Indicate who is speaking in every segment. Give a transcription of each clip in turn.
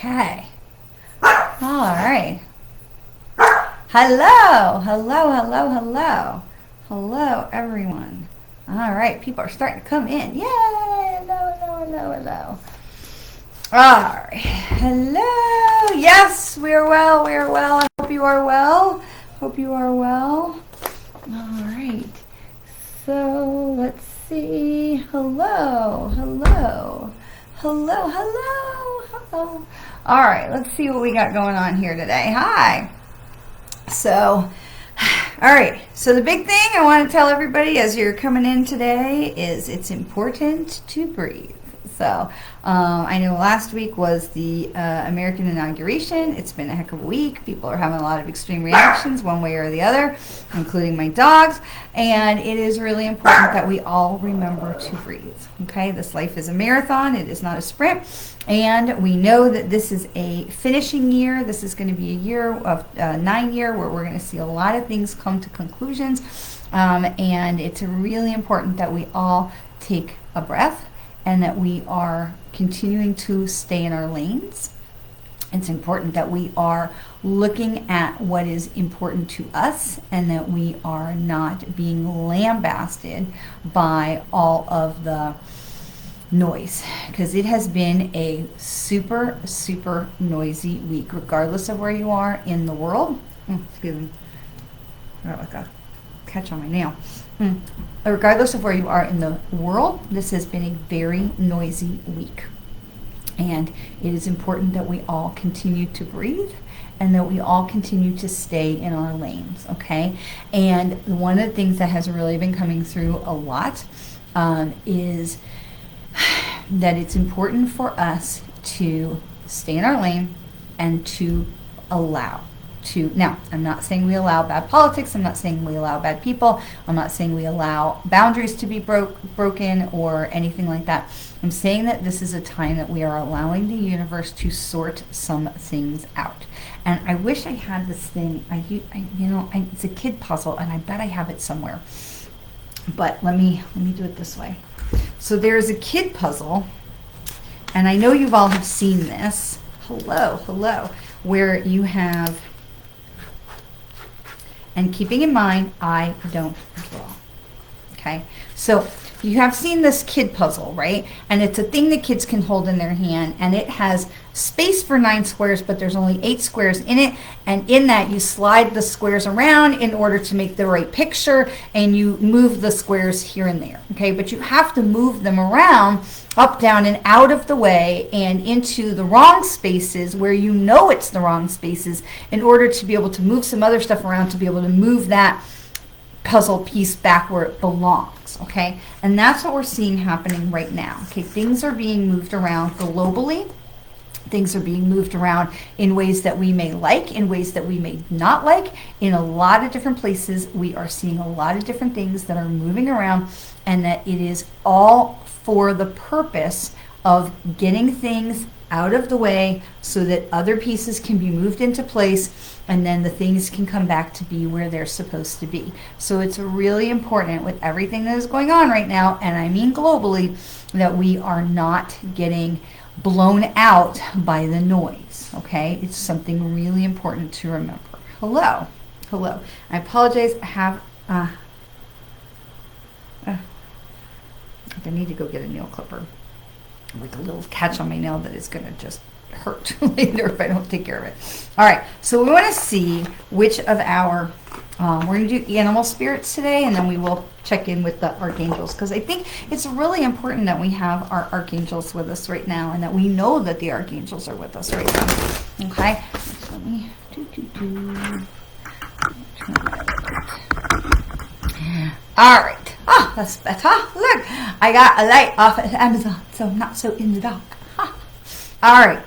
Speaker 1: Okay. All right. Hello. Hello, hello, hello. Hello, everyone. All right. People are starting to come in. Yay. Hello, hello, hello, hello. All right. Hello. Yes, we are well. We are well. I hope you are well. Hope you are well. All right. So let's see. Hello. Hello. Hello. Hello. Hello. All right. Let's see what we got going on here today. Hi. So, all right. So the big thing I want to tell everybody as you're coming in today is it's important to breathe. So I know last week was the American inauguration. It's been a heck of a week. People are having a lot of extreme reactions one way or the other, including my dogs. And it is really important that we all remember to breathe. Okay, this life is a marathon. It is not a sprint. And we know that this is a finishing year. This is going to be a year of 9 year where we're going to see a lot of things come to conclusions. And it's really important that we all take a breath and that we are continuing to stay in our lanes. It's important that we are looking at what is important to us and that we are not being lambasted by all of the noise, because it has been a super, super noisy week, regardless of where you are in the world. Excuse me. I got like a catch on my nail. Regardless of where you are in the world, this has been a very noisy week. And it is important that we all continue to breathe and that we all continue to stay in our lanes, okay? And one of the things that has really been coming through a lot is that it's important for us to stay in our lane and to allow. Now, I'm not saying we allow bad politics. I'm not saying we allow bad people. I'm not saying we allow boundaries to be broken or anything like that. I'm saying that this is a time that we are allowing the universe to sort some things out. And I wish I had this thing. It's a kid puzzle, and I bet I have it somewhere. But let me do it this way. So there's a kid puzzle, and I know you've all have seen this. Hello, where you have. And keeping in mind, I don't draw. Okay, so you have seen this kid puzzle, right? And it's a thing that kids can hold in their hand, and it has space for 9 squares, but there's only 8 squares in it. And in that, you slide the squares around in order to make the right picture, and you move the squares here and there. Okay, but you have to move them around up, down, and out of the way and into the wrong spaces where you know it's the wrong spaces in order to be able to move some other stuff around to be able to move that puzzle piece back where it belongs, okay? And that's what we're seeing happening right now, okay? Things are being moved around globally. Things are being moved around in ways that we may like, in ways that we may not like. In a lot of different places, we are seeing a lot of different things that are moving around, and that it is all for the purpose of getting things out of the way so that other pieces can be moved into place, and then the things can come back to be where they're supposed to be. So it's really important with everything that is going on right now, and I mean globally, that we are not getting blown out by the noise, okay? It's something really important to remember. Hello. I apologize. I have, I need to go get a nail clipper. Like a little catch on my nail that is going to just hurt later if I don't take care of it. All right, so we want to see which of our, we're going to do animal spirits today, and then we will check in with the archangels, because I think it's really important that we have our archangels with us right now, and that we know that the archangels are with us right now. Okay, so let me All right. Oh, that's better. Look, I got a light off at Amazon, so I'm not so in the dark. All right.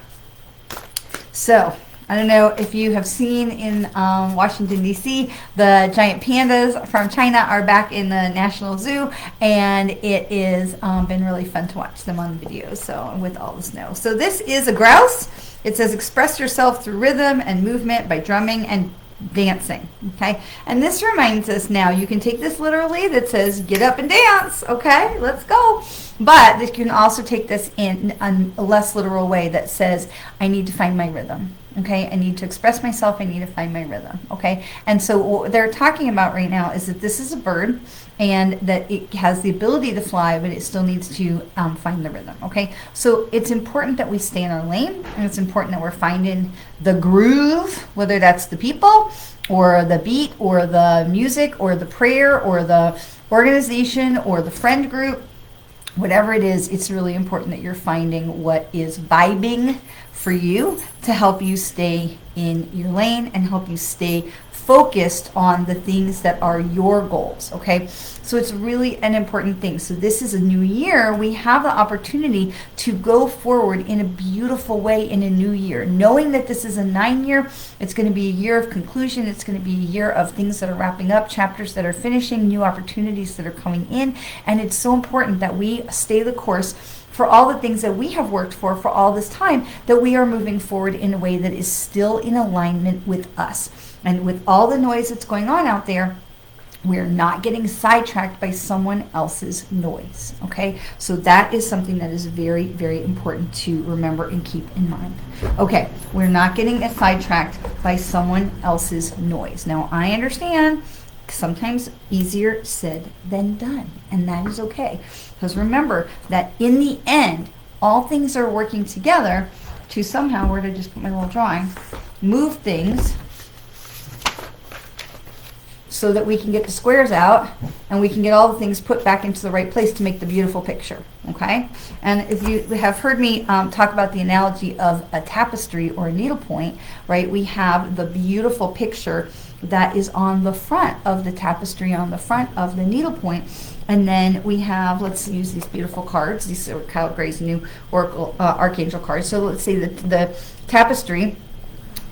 Speaker 1: So, I don't know if you have seen in Washington, D.C., the giant pandas from China are back in the National Zoo, and it is been really fun to watch them on videos, so with all the snow. So this is a grouse. It says, express yourself through rhythm and movement by drumming and dancing, okay? And this reminds us now, you can take this literally, that says get up and dance, okay? Let's go. But you can also take this in a less literal way that says, I need to find my rhythm. Okay, I need to express myself. I need to find my rhythm. Okay, and so what they're talking about right now is that this is a bird and that it has the ability to fly, but it still needs to find the rhythm. Okay, so it's important that we stay in our lane, and it's important that we're finding the groove, whether that's the people or the beat or the music or the prayer or the organization or the friend group. Whatever it is, it's really important that you're finding what is vibing for you to help you stay in your lane and help you stay focused on the things that are your goals, okay? So it's really an important thing. So this is a new year. We have the opportunity to go forward in a beautiful way in a new year, knowing that this is a 9-year. It's going to be a year of conclusion. It's going to be a year of things that are wrapping up, chapters that are finishing, new opportunities that are coming in. And it's so important that we stay the course for all the things that we have worked for all this time, that we are moving forward in a way that is still in alignment with us. And with all the noise that's going on out there, we're not getting sidetracked by someone else's noise, okay? So that is something that is very, very important to remember and keep in mind. Okay, we're not getting sidetracked by someone else's noise. Now, I understand sometimes easier said than done, and that is okay. Because remember that in the end, all things are working together to somehow, where did I just put my little drawing, move things so that we can get the squares out and we can get all the things put back into the right place to make the beautiful picture, okay? And if you have heard me talk about the analogy of a tapestry or a needlepoint, right, we have the beautiful picture that is on the front of the tapestry, on the front of the needlepoint, and then we have, let's use these beautiful cards. These are Kyle Gray's new Oracle Archangel cards. So let's say that the tapestry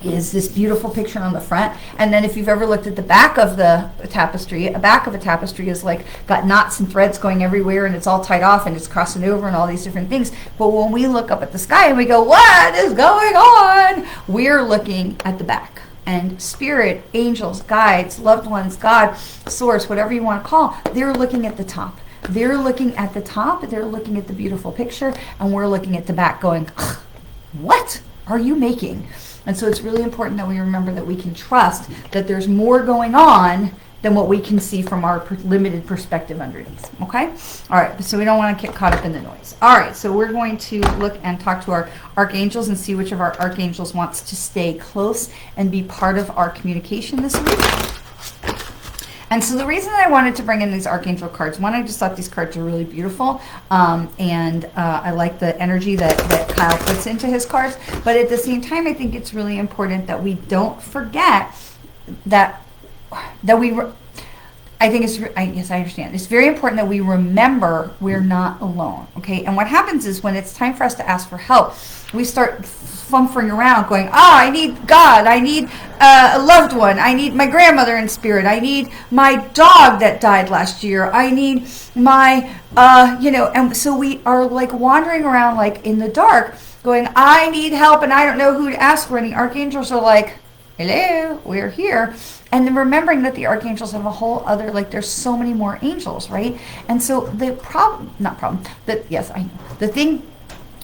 Speaker 1: is this beautiful picture on the front, and then if you've ever looked at the back of the tapestry, a back of a tapestry is like got knots and threads going everywhere, and it's all tied off and it's crossing over and all these different things. But when we look up at the sky and we go, what is going on? We're looking at the back. And spirit, angels, guides, loved ones, God, source, whatever you want to call, they're looking at the top. They're looking at the top, they're looking at the beautiful picture, and we're looking at the back going, what are you making? And so it's really important that we remember that we can trust that there's more going on than what we can see from our limited perspective underneath, okay? All right, so we don't want to get caught up in the noise. All right, so we're going to look and talk to our archangels and see which of our archangels wants to stay close and be part of our communication this week. And so the reason I wanted to bring in these archangel cards, one, I just thought these cards are really beautiful, and I like the energy that Kyle puts into his cards. But at the same time, I think it's really important that we don't forget that I think it's, yes, I understand. It's very important that we remember we're not alone, okay? And what happens is when it's time for us to ask for help, we start fumfering around going, I need God, I need a loved one, I need my grandmother in spirit, I need my dog that died last year, I need my, and so we are like wandering around like in the dark going, I need help and I don't know who to ask for. And the archangels are like, hello, we're here. And then remembering that the archangels have a whole other, like there's so many more angels, right? And so the thing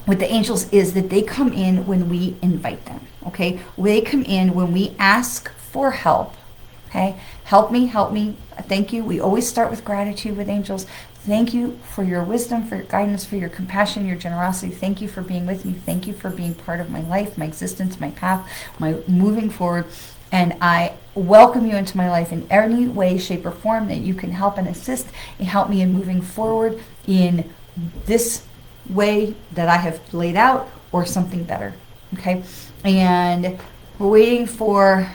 Speaker 1: with the angels is that they come in when we invite them, okay? They come in when we ask for help, okay? Help me, thank you. We always start with gratitude with angels. Thank you for your wisdom, for your guidance, for your compassion, your generosity. Thank you for being with me. Thank you for being part of my life, my existence, my path, my moving forward. And I welcome you into my life in any way, shape, or form that you can help and assist and help me in moving forward in this way that I have laid out or something better, okay? And we're waiting for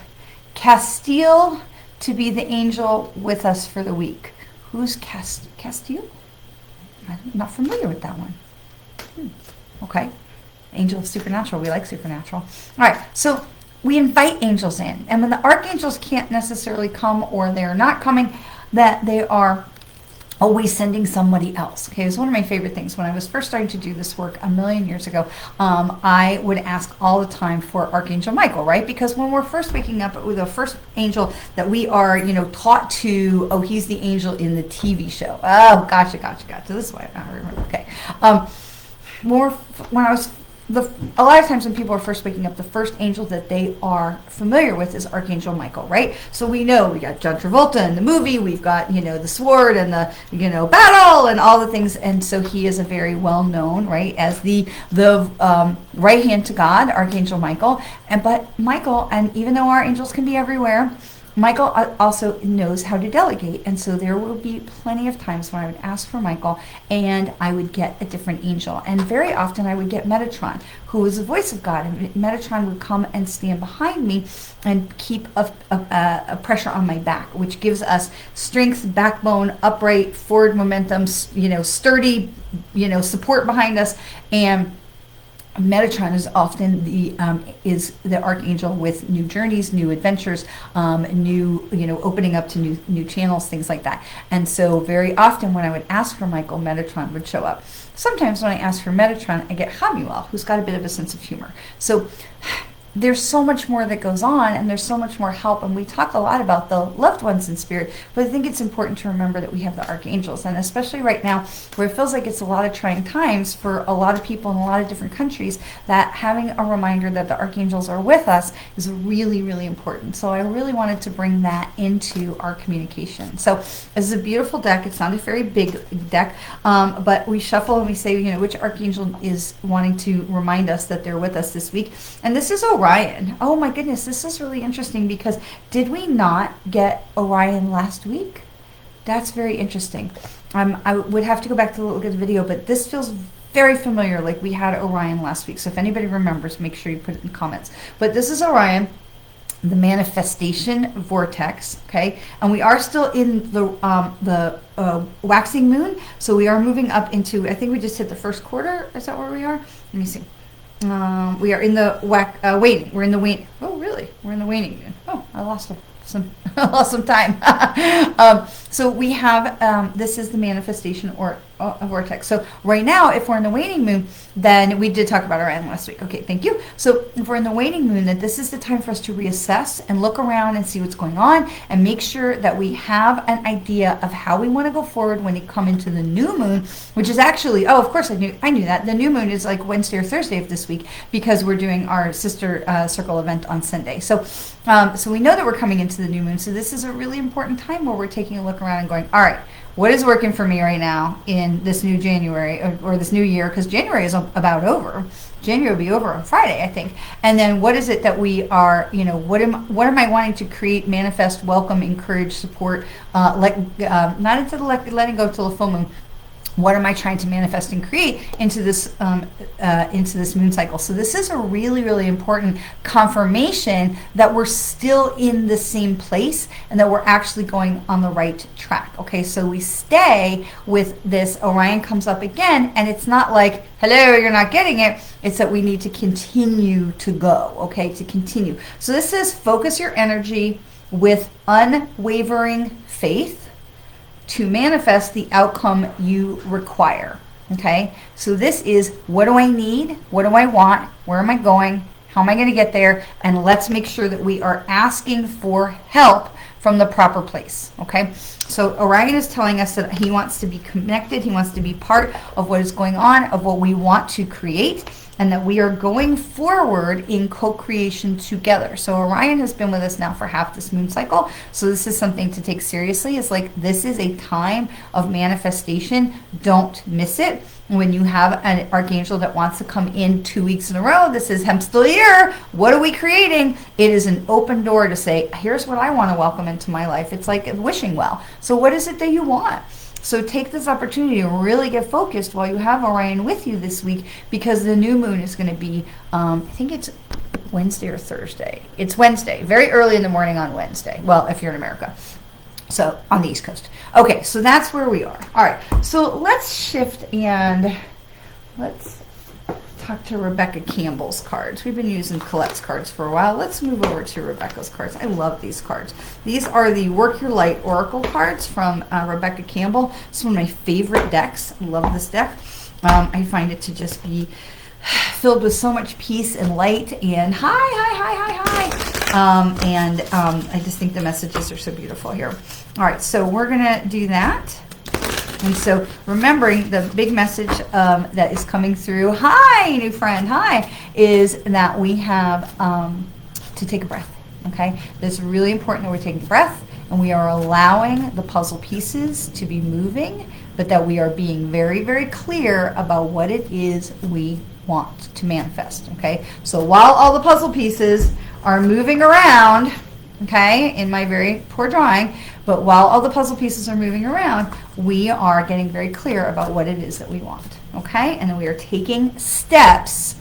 Speaker 1: Castile to be the angel with us for the week. Who's Castile? I'm not familiar with that one. Okay. Angel of Supernatural. We like Supernatural. All right. So we invite angels in. And when the archangels can't necessarily come or they're not coming, that they are always sending somebody else. Okay, it was one of my favorite things. When I was first starting to do this work a million years ago, I would ask all the time for Archangel Michael, right? Because when we're first waking up with the first angel that we are, taught to, oh, he's the angel in the TV show. Oh, gotcha. This is why I remember. Okay. When I was a lot of times when people are first waking up, the first angel that they are familiar with is Archangel Michael, right? So we know we got John Travolta in the movie, we've got, the sword and the, battle and all the things. And so he is a very well known, right, as the right hand to God, Archangel Michael. But Michael, and even though our angels can be everywhere, Michael also knows how to delegate, and so there will be plenty of times when I would ask for Michael and I would get a different angel. And very often I would get Metatron, who is the voice of God, and Metatron would come and stand behind me and keep a pressure on my back, which gives us strength, backbone, upright, forward momentum, sturdy, support behind us. And Metatron is often the archangel with new journeys, new adventures, new opening up to new channels, things like that. And so very often when I would ask for Michael, Metatron would show up. Sometimes when I ask for Metatron, I get Hamuel, who's got a bit of a sense of humor. So there's so much more that goes on, and there's so much more help, and we talk a lot about the loved ones in spirit, but I think it's important to remember that we have the archangels, and especially right now where it feels like it's a lot of trying times for a lot of people in a lot of different countries, that having a reminder that the archangels are with us is really, really important. So I really wanted to bring that into our communication. So this is a beautiful deck. It's not a very big deck, but we shuffle and we say, which archangel is wanting to remind us that they're with us this week. And this is Orion. Oh my goodness, this is really interesting because did we not get Orion last week? That's very interesting. I would have to go back to look at the video, but this feels very familiar, like we had Orion last week. So if anybody remembers, make sure you put it in the comments. But this is Orion, the manifestation vortex, okay? And we are still in the waxing moon, so we are moving up into, I think we just hit the first quarter. Is that where we are? Let me see. We are in the waning. We're in the waning. Oh, really? We're in the waning moon. Oh, I lost some time. So we have, this is the manifestation or a vortex. So right now, if we're in the waning moon, then we did talk about Orion last week. Okay, thank you. So if we're in the waning moon, that this is the time for us to reassess and look around and see what's going on and make sure that we have an idea of how we want to go forward when we come into the new moon, which is actually, oh, of course I knew that. The new moon is like Wednesday or Thursday of this week because we're doing our sister circle event on Sunday. So we know that we're coming into the new moon. So this is a really important time where we're taking a look around and going, all right, what is working for me right now in this new January or this new year? Because January is about over. January will be over on Friday, I think. And then what is it that we are, what am I wanting to create, manifest, welcome, encourage, support, not into the letting go till the full moon. What am I trying to manifest and create into this moon cycle? So this is a really, really important confirmation that we're still in the same place and that we're actually going on the right track. Okay, so we stay with this. Orion comes up again, and it's not like, hello, you're not getting it. It's that we need to continue to go, okay, to continue. So this says focus your energy with unwavering faith to manifest the outcome you require, okay? So this is, what do I need? What do I want? Where am I going? How am I going to get there? And let's make sure that we are asking for help from the proper place, okay? So Orion is telling us that he wants to be connected. He wants to be part of what is going on, of what we want to create, and that we are going forward in co-creation together. So Orion has been with us now for half this moon cycle. So this is something to take seriously. It's like, this is a time of manifestation. Don't miss it. When you have an archangel that wants to come in 2 weeks in a row, this is I'm still here. What are we creating? It is an open door to say, here's what I want to welcome into my life. It's like a wishing well. So what is it that you want? So take this opportunity to really get focused while you have Orion with you this week, because the new moon is going to be, I think it's Wednesday or Thursday. It's Wednesday, very early in the morning on Wednesday. Well, if you're in America. So on the East Coast. Okay, so that's where we are. All right, so let's shift and let's talk to Rebecca Campbell's cards. We've been using Colette's cards for a while. Let's move over to Rebecca's cards. I love these cards. These are the Work Your Light Oracle cards from Rebecca Campbell. It's one of my favorite decks. I love this deck. I find it to just be filled with so much peace and light and hi. I just think the messages are so beautiful here. All right, so we're going to do that. And so remembering the big message that is coming through, hi, new friend, hi, is that we have to take a breath, okay? It's really important that we're taking a breath and we are allowing the puzzle pieces to be moving, but that we are being very, very clear about what it is we want to manifest, okay? So while all the puzzle pieces are moving around, okay, in my very poor drawing, but while all the puzzle pieces are moving around, we are getting very clear about what it is that we want, okay? And then we are taking steps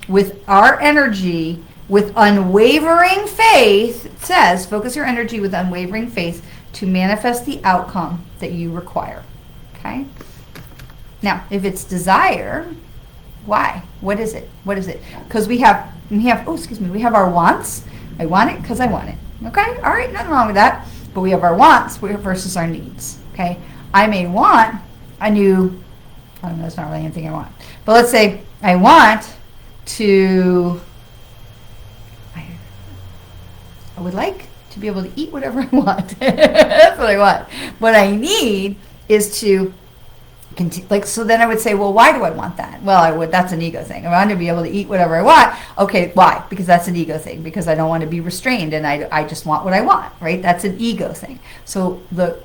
Speaker 1: with our energy, with unwavering faith. It says, focus your energy with unwavering faith to manifest the outcome that you require, okay? Now, if it's desire, why? What is it? What is it? Because we have, we have our wants. I want it because I want it. Okay? All right, nothing wrong with that. But we have our wants versus our needs. Okay? I may want a new, I don't know, it's not really anything I want. But let's say I want to, I would like to be able to eat whatever I want. That's what I want. What I need is to continue, like, so then I would say, well, why do I want that? Well, that's an ego thing. I want to be able to eat whatever I want. Okay, why? Because that's an ego thing. Because I don't want to be restrained and I just want what I want, right? That's an ego thing. So the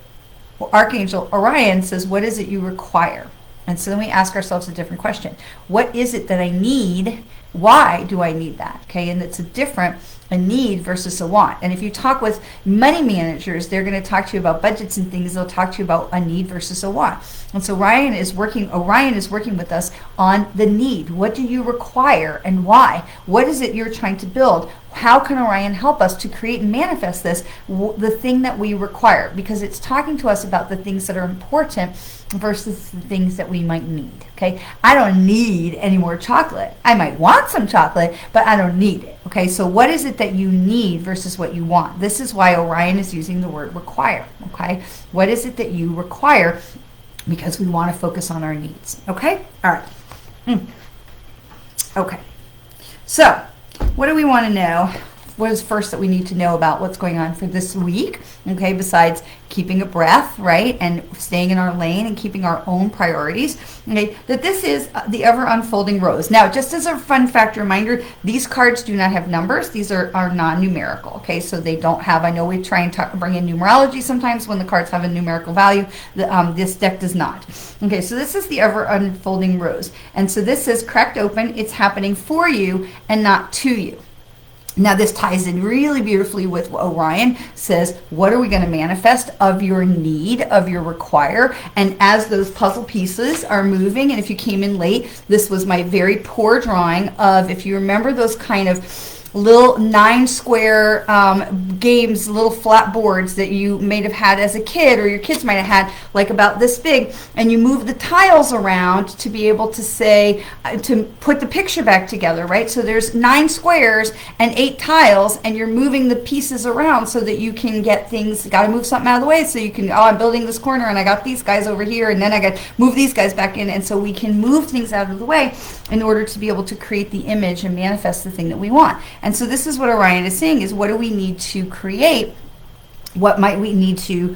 Speaker 1: Archangel Orion says, what is it you require? And so then we ask ourselves a different question. What is it that I need? Why do I need that? Okay, and it's a need versus a want. And if you talk with money managers, they're going to talk to you about budgets and things. They'll talk to you about a need versus a want. And so Orion is working with us on the need. What do you require and why? What is it you're trying to build? How can Orion help us to create and manifest this, the thing that we require? Because it's talking to us about the things that are important versus the things that we might need. Okay, I don't need any more chocolate. I might want some chocolate, but I don't need it. Okay, so what is it that you need versus what you want? This is why Orion is using the word require. Okay, what is it that you require? Because we want to focus on our needs. Okay, all right. Okay, so what do we want to know? What is first that we need to know about what's going on for this week? Okay, besides keeping a breath, right, and staying in our lane and keeping our own priorities. Okay, that this is the ever unfolding rose. Now, just as a fun fact reminder, these cards do not have numbers. These are non-numerical. Okay, so they don't have. I know we try and bring in numerology sometimes when the cards have a numerical value. This deck does not. Okay, so this is the ever unfolding rose, and so this is cracked open. It's happening for you and not to you. Now, this ties in really beautifully with what Orion says. What are we going to manifest of your need, of your require? And as those puzzle pieces are moving, and if you came in late, this was my very poor drawing of, if you remember those kind of little 9 square games, little flat boards that you may have had as a kid, or your kids might have had, like about this big, and you move the tiles around to be able to say, to put the picture back together, right? So there's 9 squares and 8 tiles, and you're moving the pieces around so that you can get things, got to move something out of the way so you can, oh, I'm building this corner and I got these guys over here, and then I got to move these guys back in, and so we can move things out of the way in order to be able to create the image and manifest the thing that we want. And so this is what Orion is saying, is what do we need to create? What might we need to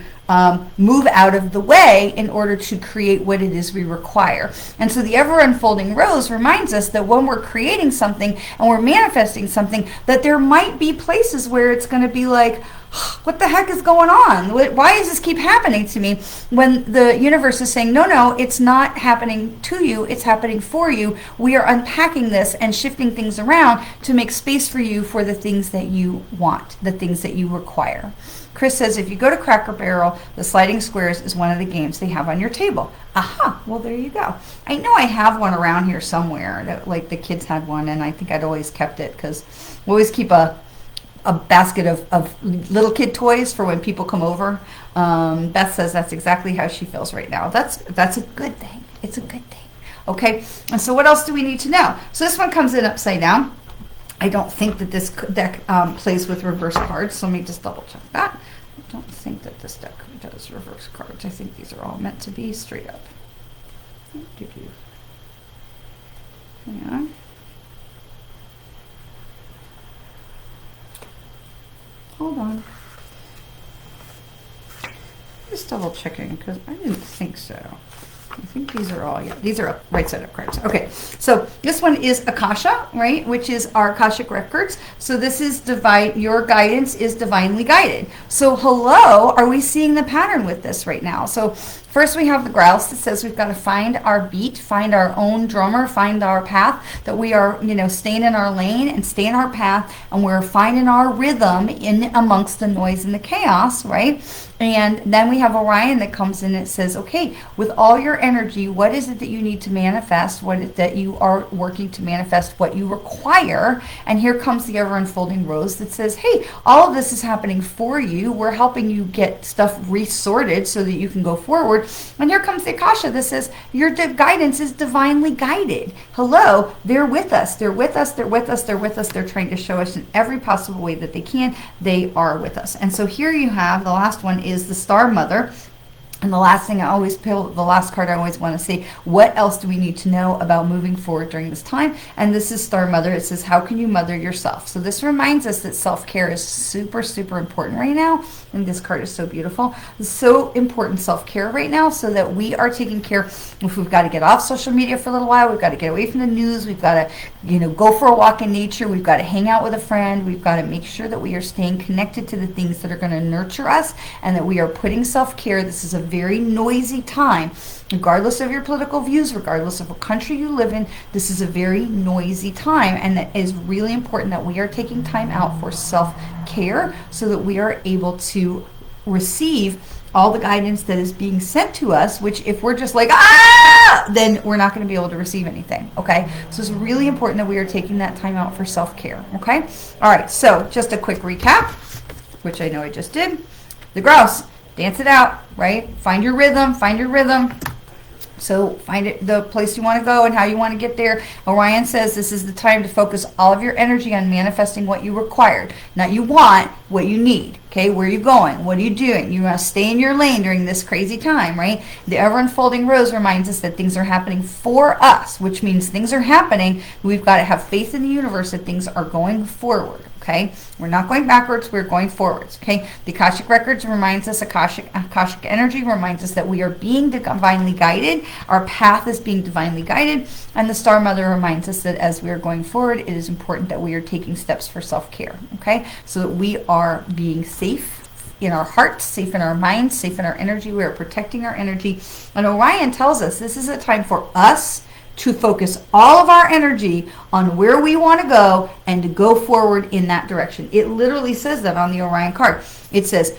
Speaker 1: move out of the way in order to create what it is we require? And so the ever unfolding rose reminds us that when we're creating something and we're manifesting something, that there might be places where it's going to be like, what the heck is going on? Why does this keep happening to me? When the universe is saying, no, it's not happening to you, it's happening for you. We are unpacking this and shifting things around to make space for you for the things that you want, the things that you require. Chris says, if you go to Cracker Barrel, the sliding squares is one of the games they have on your table. Aha, well, there you go. I know I have one around here somewhere, that, like the kids had one, and I think I'd always kept it because we always keep a basket of little kid toys for when people come over. Beth says that's exactly how she feels right now. That's a good thing. It's a good thing. Okay, and so what else do we need to know? So this one comes in upside down. I don't think that this deck plays with reverse cards, so let me just double check that. I don't think that this deck does reverse cards. I think these are all meant to be straight up. Hang on. Hold on. Just double checking because I didn't think so. I think these are all, yeah, these are right side up cards. Okay, so this one is Akasha, right, which is our Akashic records. So this is divine, your guidance is divinely guided. So hello, are we seeing the pattern with this right now? So first we have the grouse that says we've got to find our beat, find our own drummer, find our path, that we are, you know, staying in our lane and stay in our path, and we're finding our rhythm in amongst the noise and the chaos, right? And then we have Orion that comes in and says, okay, with all your energy, what is it that you need to manifest? What is that you are working to manifest, what you require? And here comes the ever unfolding rose that says, hey, all of this is happening for you. We're helping you get stuff resorted so that you can go forward. And here comes the Akasha that says, your guidance is divinely guided. Hello, they're with us. They're with us. They're with us. They're with us. They're trying to show us in every possible way that they can. They are with us. And so here you have the last one is the Star Mother. And the last thing I always pull, the last card I always want to say, what else do we need to know about moving forward during this time? And this is Star Mother. It says, how can you mother yourself? So this reminds us that self-care is super, super important right now. And this card is so beautiful. It's so important, self-care right now, so that we are taking care. If we've got to get off social media for a little while, we've got to get away from the news, we've got to, you know, go for a walk in nature, we've got to hang out with a friend, we've got to make sure that we are staying connected to the things that are going to nurture us, and that we are putting self-care. This is a very noisy time, regardless of your political views, regardless of what country you live in. This is a very noisy time, and it is really important that we are taking time out for self-care so that we are able to receive all the guidance that is being sent to us, which if we're just like, then we're not going to be able to receive anything, okay? So it's really important that we are taking that time out for self-care, okay? All right, so just a quick recap, which I know I just did. The grouse, dance it out, right? Find your rhythm, find your rhythm. So find it, the place you want to go and how you want to get there. Orion says this is the time to focus all of your energy on manifesting what you required. Not you want, what you need. Okay, where are you going? What are you doing? You want to stay in your lane during this crazy time, right? The ever unfolding rose reminds us that things are happening for us, which means things are happening. We've got to have faith in the universe that things are going forward. Okay, we're not going backwards, we're going forwards. Okay, the Akashic Records reminds us, Akashic energy reminds us that we are being divinely guided. Our path is being divinely guided. And the Star Mother reminds us that as we are going forward, it is important that we are taking steps for self-care. Okay, so that we are being safe in our hearts, safe in our minds, safe in our energy. We are protecting our energy. And Orion tells us this is a time for us to focus all of our energy on where we want to go and to go forward in that direction. It literally says that on the Orion card. It says,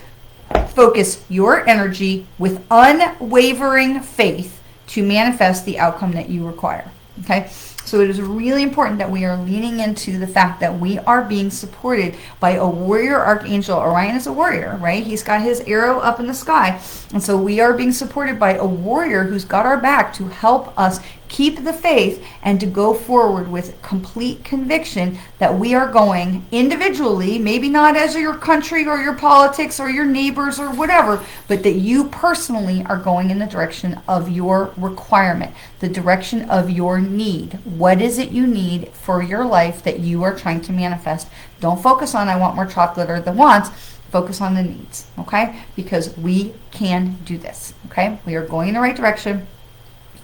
Speaker 1: focus your energy with unwavering faith to manifest the outcome that you require. Okay? So it is really important that we are leaning into the fact that we are being supported by a warrior archangel. Orion is a warrior, right? He's got his arrow up in the sky. And so we are being supported by a warrior who's got our back to help us keep the faith and to go forward with complete conviction that we are going individually, maybe not as your country or your politics or your neighbors or whatever, but that you personally are going in the direction of your requirement, the direction of your need. What is it you need for your life that you are trying to manifest? Don't focus on I want more chocolate or the wants. Focus on the needs, okay? Because we can do this, okay? We are going in the right direction.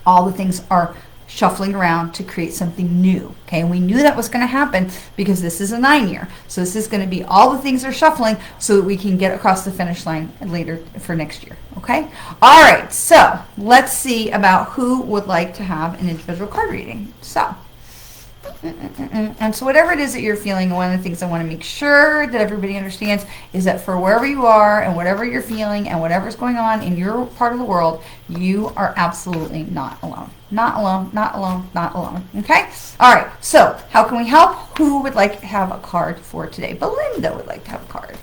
Speaker 1: All the things are shuffling around to create something new, okay? And we knew that was going to happen because this is a 9-year. So this is going to be all the things are shuffling so that we can get across the finish line later for next year, okay? All right, so let's see about who would like to have an individual card reading. So, and so whatever it is that you're feeling, one of the things I want to make sure that everybody understands is that for wherever you are and whatever you're feeling and whatever's going on in your part of the world, you are absolutely not alone. Not alone, not alone, not alone. Okay? All right. So how can we help? Who would like to have a card for today? Belinda would like to have a card.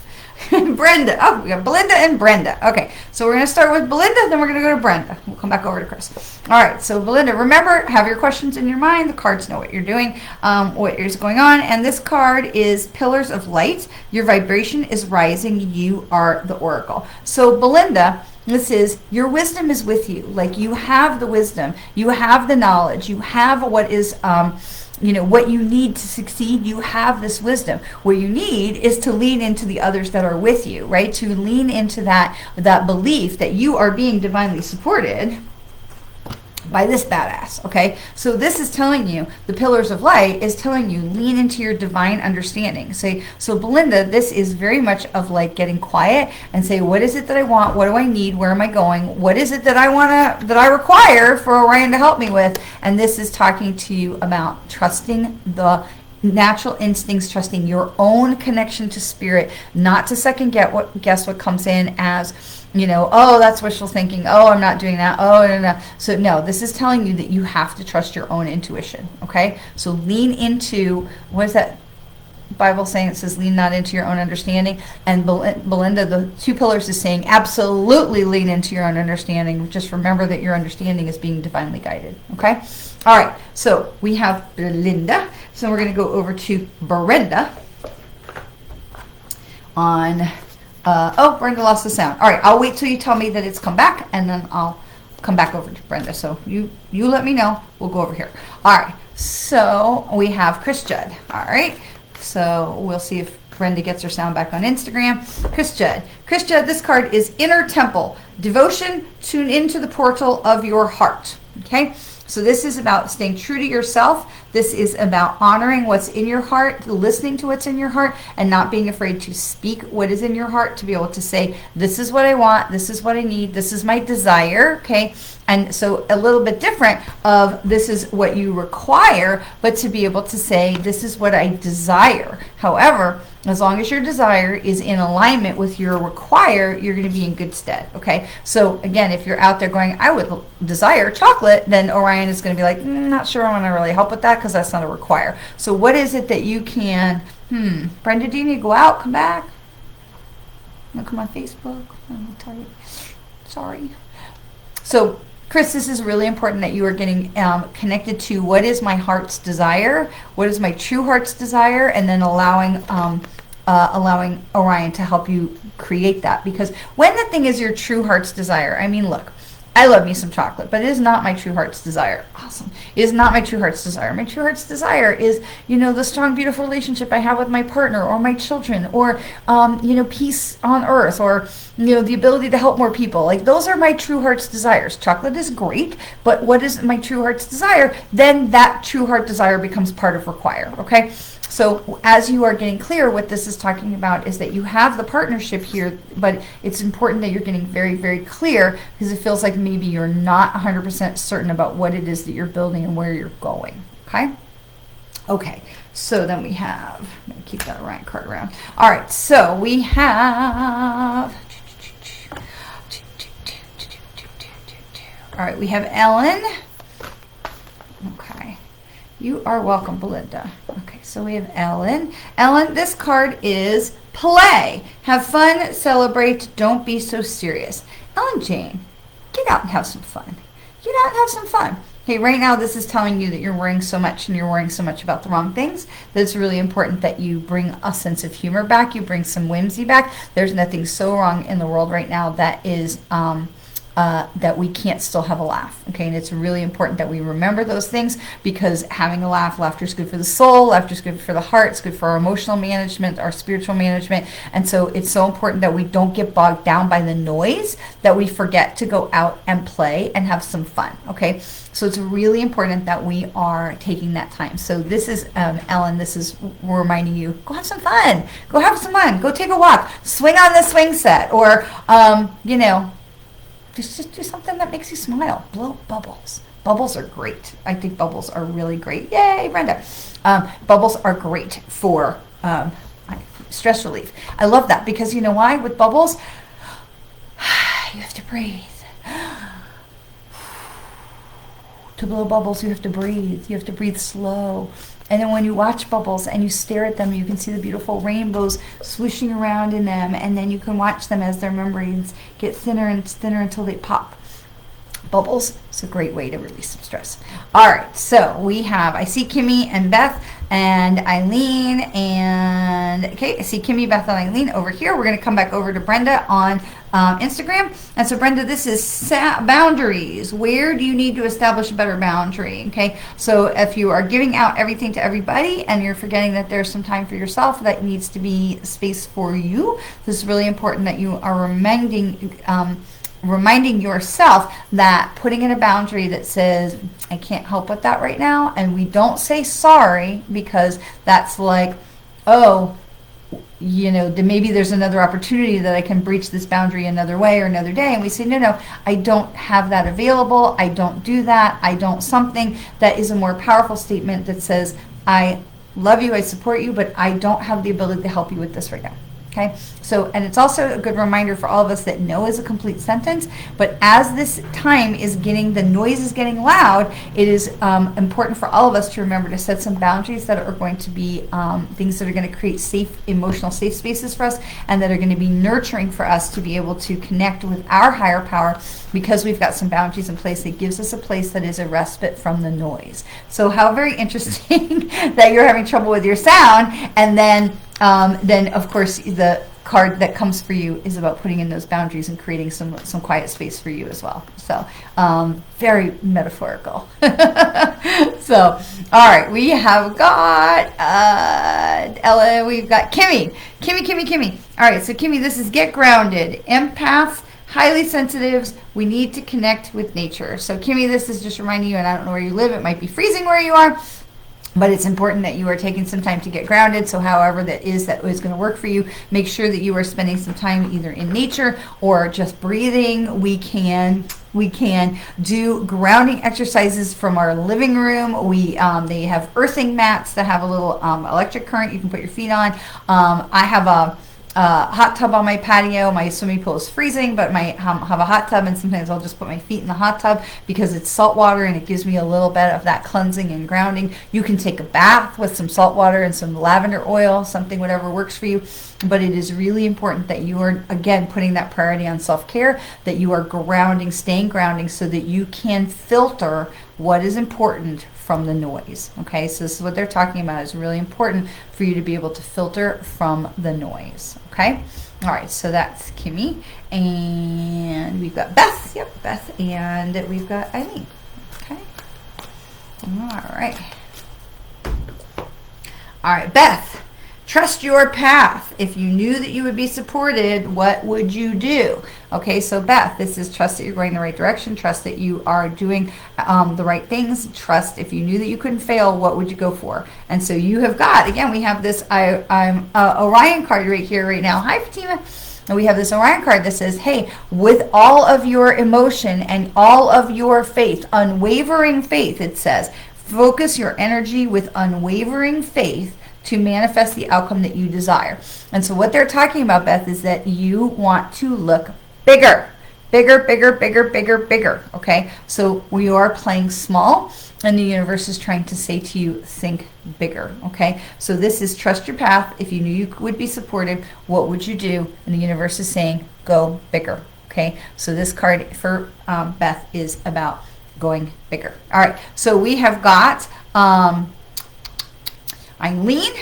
Speaker 1: Brenda. Oh, we got Belinda and Brenda. Okay, so we're going to start with Belinda, then we're going to go to Brenda. We'll come back over to Chris. All right, so Belinda, remember, have your questions in your mind. The cards know what you're doing, what is going on. And this card is Pillars of Light. Your vibration is rising. You are the oracle. So Belinda, this is, your wisdom is with you. Like, you have the wisdom, you have the knowledge, you have what is, what you need to succeed. You have this wisdom. What you need is to lean into the others that are with you, right? To lean into that belief that you are being divinely supported by this badass, okay? So this is telling you, the Pillars of Light is telling you, lean into your divine understanding. So Belinda, this is very much of like getting quiet and say, what is it that I want? What do I need? Where am I going? What is it that I require for Orion to help me with? And this is talking to you about trusting the natural instincts, trusting your own connection to spirit, not to second guess what comes in as, oh, that's wishful thinking. Oh, I'm not doing that. Oh, no. So no, this is telling you that you have to trust your own intuition. Okay. So lean into, what is that Bible saying? It says, lean not into your own understanding. And Belinda, the two pillars is saying, absolutely lean into your own understanding. Just remember that your understanding is being divinely guided. Okay. All right. So we have Belinda. So we're going to go over to Brenda on, Brenda lost the sound. All right, I'll wait till you tell me that it's come back, and then I'll come back over to Brenda. So you let me know. We'll go over here. All right, so we have Chris Judd. All right, so we'll see if Brenda gets her sound back on Instagram. Chris Judd, this card is Inner Temple. Devotion, tune into the portal of your heart. Okay, so this is about staying true to yourself. This is about honoring what's in your heart, listening to what's in your heart, and not being afraid to speak what is in your heart, to be able to say, this is what I want, this is what I need, this is my desire, okay? And so a little bit different of this is what you require, but to be able to say, this is what I desire. However, as long as your desire is in alignment with your require, you're going to be in good stead, okay? So again, if you're out there going, I would desire chocolate, then Orion is going to be like, not sure I want to really help with that because that's not a require. So what is it that you can, Brenda, do you need to go out, come back? You come on Facebook? I'm going to tell you. Sorry. So Chris, this is really important that you are getting connected to what is my heart's desire, what is my true heart's desire, and then allowing Orion to help you create that. Because when the thing is your true heart's desire, I mean, look, I love me some chocolate, but it is not my true heart's desire. Awesome. It is not my true heart's desire. My true heart's desire is, the strong, beautiful relationship I have with my partner or my children, or, peace on earth, or, the ability to help more people. Like, those are my true heart's desires. Chocolate is great, but what is my true heart's desire? Then that true heart desire becomes part of require, okay? So as you are getting clear, what this is talking about is that you have the partnership here, but it's important that you're getting very, very clear, because it feels like maybe you're not 100% certain about what it is that you're building and where you're going, okay? Okay, so then we have, I'm going to keep that Orion card around. All right, so we have, all right, we have Ellen. Okay. You are welcome, Belinda. Okay, so we have Ellen. Ellen, this card is play. Have fun, celebrate, don't be so serious. Ellen Jane, get out and have some fun. Get out and have some fun. Okay, right now this is telling you that you're worrying so much and you're worrying so much about the wrong things that it's really important that you bring a sense of humor back. You bring some whimsy back. There's nothing so wrong in the world right now that is that we can't still have a laugh, okay? And it's really important that we remember those things, because having a laugh, laughter is good for the soul, laughter is good for the heart, it's good for our emotional management, our spiritual management, and so it's so important that we don't get bogged down by the noise, that we forget to go out and play and have some fun, okay? So it's really important that we are taking that time. So this is, Ellen, this is reminding you, go have some fun, go have some fun, go take a walk, swing on the swing set, or, just do something that makes you smile. Blow bubbles. Bubbles are great. I think bubbles are really great. Yay, Brenda. Bubbles are great for stress relief. I love that, because you know why? With bubbles, you have to breathe. To blow bubbles, you have to breathe. You have to breathe slow. And then when you watch bubbles and you stare at them, you can see the beautiful rainbows swishing around in them. And then you can watch them as their membranes get thinner and thinner until they pop. Bubbles is a great way to release some stress. All right, so we have, I see Kimmy and Beth and Eileen, and okay, I see Kimmy, Beth, and Eileen over here. We're going to come back over to Brenda on Instagram. And so Brenda, this is boundaries. Where do you need to establish a better boundary? Okay, so if you are giving out everything to everybody and you're forgetting that there's some time for yourself, that needs to be space for you. This is really important that you are reminding yourself that putting in a boundary that says, I can't help with that right now, and we don't say sorry, because that's like, oh, you know, maybe there's another opportunity that I can breach this boundary another way or another day, and we say, no, I don't have that available, I don't do that, I don't something. That is a more powerful statement that says, I love you, I support you, but I don't have the ability to help you with this right now. Okay, so, and it's also a good reminder for all of us that no is a complete sentence, but as this time is getting, the noise is getting loud, it is important for all of us to remember to set some boundaries that are going to be things that are going to create safe, emotional safe spaces for us, and that are going to be nurturing for us to be able to connect with our higher power, because we've got some boundaries in place that gives us a place that is a respite from the noise. So how very interesting that you're having trouble with your sound, and then of course the card that comes for you is about putting in those boundaries and creating some quiet space for you as well. So very metaphorical. So all right, we have got Ella, we've got Kimmy. All right, so Kimmy, this is get grounded. Empaths, highly sensitives, we need to connect with nature. So Kimmy, this is just reminding you, and I don't know where you live, it might be freezing where you are, but it's important that you are taking some time to get grounded. So however that is going to work for you, make sure that you are spending some time either in nature or just breathing. We can do grounding exercises from our living room. They have earthing mats that have a little electric current you can put your feet on. I have a hot tub on my patio. My swimming pool is freezing, but I have a hot tub, and sometimes I'll just put my feet in the hot tub because it's salt water and it gives me a little bit of that cleansing and grounding. You can take a bath with some salt water and some lavender oil, something, whatever works for you. But it is really important that you are, again, putting that priority on self-care, that you are grounding, staying grounding, so that you can filter what is important from the noise. Okay, so this is what they're talking about. It's really important for you to be able to filter from the noise. Okay, all right, so that's Kimmy, and we've got Beth. Yep, Beth, and we've got Eileen. Okay, all right, Beth. Trust your path. If you knew that you would be supported, what would you do? Okay, so Beth, this is trust that you're going the right direction. Trust that you are doing the right things. Trust if you knew that you couldn't fail, what would you go for? And so you have got, again, we have this Orion card right here, right now. Hi, Fatima. And we have this Orion card that says, hey, with all of your emotion and all of your faith, unwavering faith, it says, focus your energy with unwavering faith to manifest the outcome that you desire. And so what they're talking about, Beth, is that you want to look bigger. Okay, so we are playing small, and the universe is trying to say to you, think bigger. Okay, so this is trust your path. If you knew you would be supported, what would you do? And the universe is saying, go bigger. Okay, so this card for Beth is about going bigger. All right, so we have got Eileen,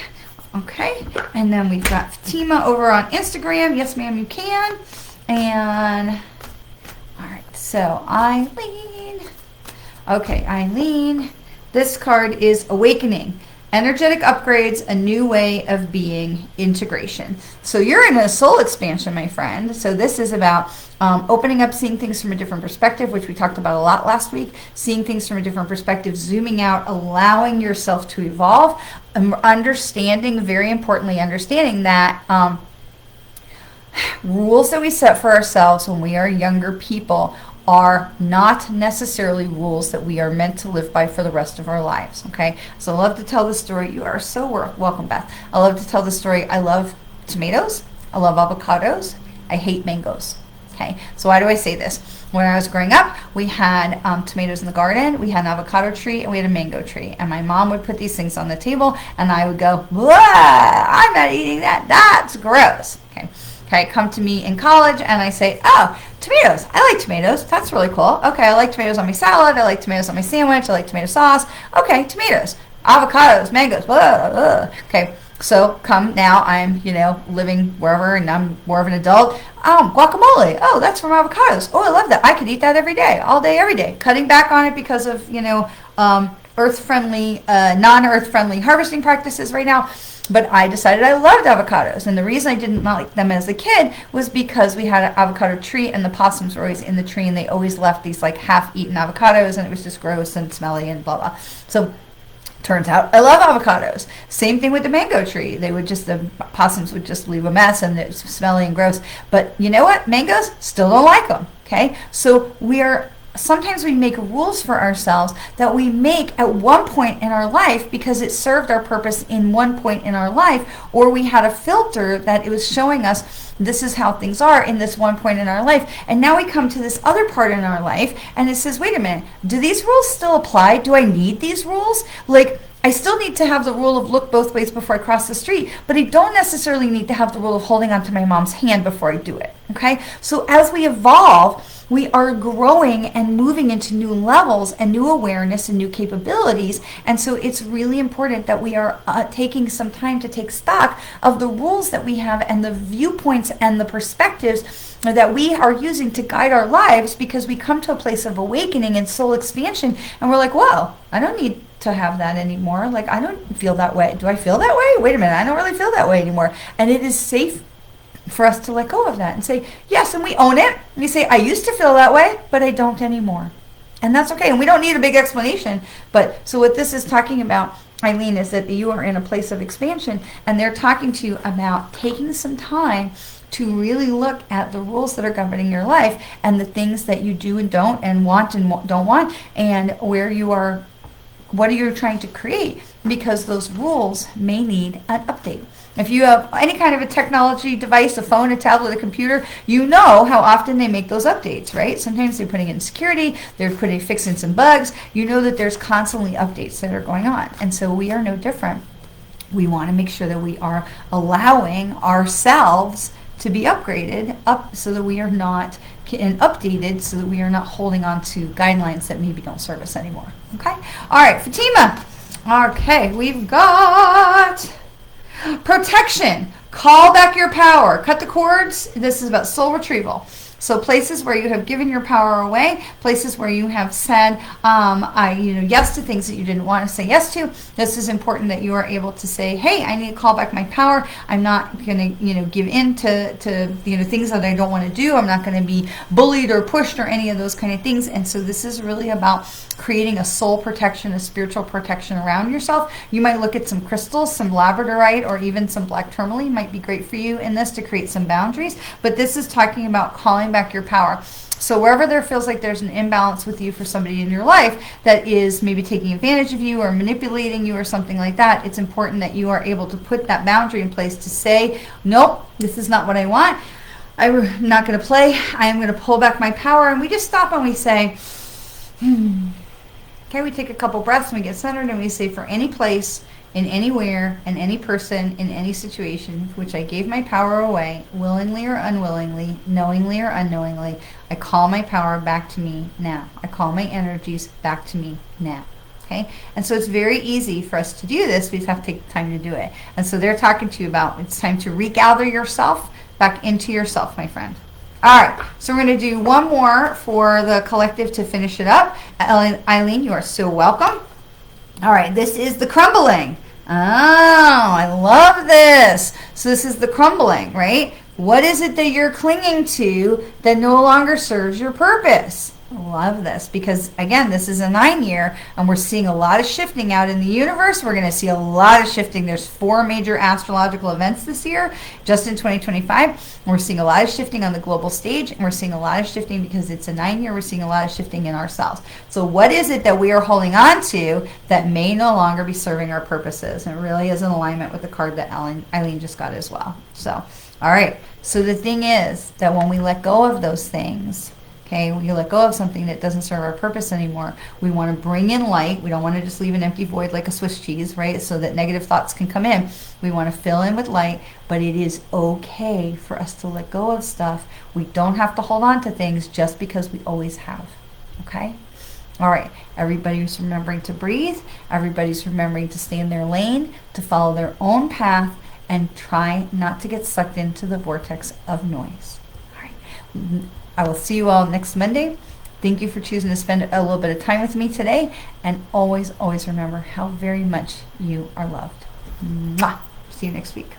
Speaker 1: okay, and then we've got Fatima over on Instagram. Yes, ma'am, you can. And all right, so Eileen. Okay, Eileen, this card is awakening. Energetic upgrades, a new way of being, integration. So you're in a soul expansion, my friend. So this is about opening up, seeing things from a different perspective, which we talked about a lot last week, seeing things from a different perspective, zooming out, allowing yourself to evolve, understanding, very importantly, understanding that rules that we set for ourselves when we are younger people are not necessarily rules that we are meant to live by for the rest of our lives. Okay, so I love to tell the story. You are so welcome, Beth. I love to tell the story. I love tomatoes. I love avocados. I hate mangoes. Okay, so why do I say this? When I was growing up, we had tomatoes in the garden, we had an avocado tree, and we had a mango tree. And my mom would put these things on the table, and I would go, "Blah, I'm not eating that. That's gross." Okay. Okay, come to me in college and I say, "Oh, tomatoes. I like tomatoes. That's really cool. Okay, I like tomatoes on my salad. I like tomatoes on my sandwich. I like tomato sauce. Okay, tomatoes, avocados, mangoes, blah, blah." Okay, so come now, I'm, living wherever and I'm more of an adult. Guacamole. Oh, that's from avocados. Oh, I love that. I could eat that every day, all day, every day. Cutting back on it because of, earth-friendly, non-earth-friendly harvesting practices right now. But I decided I loved avocados. And the reason I didn't like them as a kid was because we had an avocado tree and the possums were always in the tree and they always left these like half-eaten avocados and it was just gross and smelly and blah, blah. So turns out I love avocados. Same thing with the mango tree. The possums would just leave a mess and it's smelly and gross. But you know what? Mangoes, still don't like them. Okay? So sometimes we make rules for ourselves that we make at one point in our life because it served our purpose in one point in our life, or we had a filter that it was showing us this is how things are in this one point in our life. And now we come to this other part in our life and it says, wait a minute, do these rules still apply? Do I need these rules? Like, I still need to have the rule of look both ways before I cross the street, but I don't necessarily need to have the rule of holding onto my mom's hand before I do it. Okay? So as we evolve, we are growing and moving into new levels and new awareness and new capabilities. And so it's really important that we are taking some time to take stock of the rules that we have and the viewpoints and the perspectives that we are using to guide our lives, because we come to a place of awakening and soul expansion and we're like, whoa, I don't need to have that anymore. Like, I don't feel that way. Do I feel that way? Wait a minute, I don't really feel that way anymore. And it is safe for us to let go of that and say, yes, and we own it. And we say, I used to feel that way, but I don't anymore. And that's okay. And we don't need a big explanation. But so what this is talking about, Eileen, is that you are in a place of expansion and they're talking to you about taking some time to really look at the rules that are governing your life and the things that you do and don't and want and don't want, and where you are, what are you trying to create, because those rules may need an update. If you have any kind of a technology device, a phone, a tablet, a computer, you know how often they make those updates, right? Sometimes they're putting in security, they're fixing some bugs. You know that there's constantly updates that are going on. And so we are no different. We want to make sure that we are allowing ourselves to be upgraded up so that we are not, and updated so that we are not holding on to guidelines that maybe don't serve us anymore. Okay? All right, Fatima. Okay, we've got protection. Call back your power. Cut the cords. This is about soul retrieval. So places where you have given your power away, places where you have said yes to things that you didn't want to say yes to. This is important that you are able to say, hey, I need to call back my power. I'm not going to give in to things that I don't want to do. I'm not going to be bullied or pushed or any of those kind of things. And so this is really about creating a soul protection, a spiritual protection around yourself. You might look at some crystals, some labradorite, or even some black tourmaline might be great for you in this to create some boundaries. But this is talking about calling back your power. So wherever there feels like there's an imbalance with you for somebody in your life that is maybe taking advantage of you or manipulating you or something like that, it's important that you are able to put that boundary in place to say, nope, this is not what I want. I'm not going to play. I am going to pull back my power. And we just stop and we say, Okay, we take a couple breaths and we get centered and we say, for any place, in anywhere, and any person, in any situation, which I gave my power away, willingly or unwillingly, knowingly or unknowingly, I call my power back to me now. I call my energies back to me now. Okay? And so it's very easy for us to do this. We just have to take the time to do it. And so they're talking to you about it's time to regather yourself back into yourself, my friend. All right, so we're going to do one more for the collective to finish it up. Eileen, you are so welcome. All right, this is the crumbling. Oh, I love this. So this is the crumbling, right? What is it that you're clinging to that no longer serves your purpose? Love this, because again, this is a 9-year and we're seeing a lot of shifting out in the universe. We're going to see a lot of shifting. There's 4 major astrological events this year, just in 2025. And we're seeing a lot of shifting on the global stage, and we're seeing a lot of shifting because it's a 9-year. We're seeing a lot of shifting in ourselves. So what is it that we are holding on to that may no longer be serving our purposes? And it really is in alignment with the card that Eileen just got as well. So All right. So the thing is that when we let go of those things, okay, when you let go of something that doesn't serve our purpose anymore, we want to bring in light. We don't want to just leave an empty void like a Swiss cheese, right? So that negative thoughts can come in. We want to fill in with light, but it is okay for us to let go of stuff. We don't have to hold on to things just because we always have. Okay? All right, everybody's remembering to breathe. Everybody's remembering to stay in their lane, to follow their own path, and try not to get sucked into the vortex of noise. All right, I will see you all next Monday. Thank you for choosing to spend a little bit of time with me today. And always, always remember how very much you are loved. Mwah! See you next week.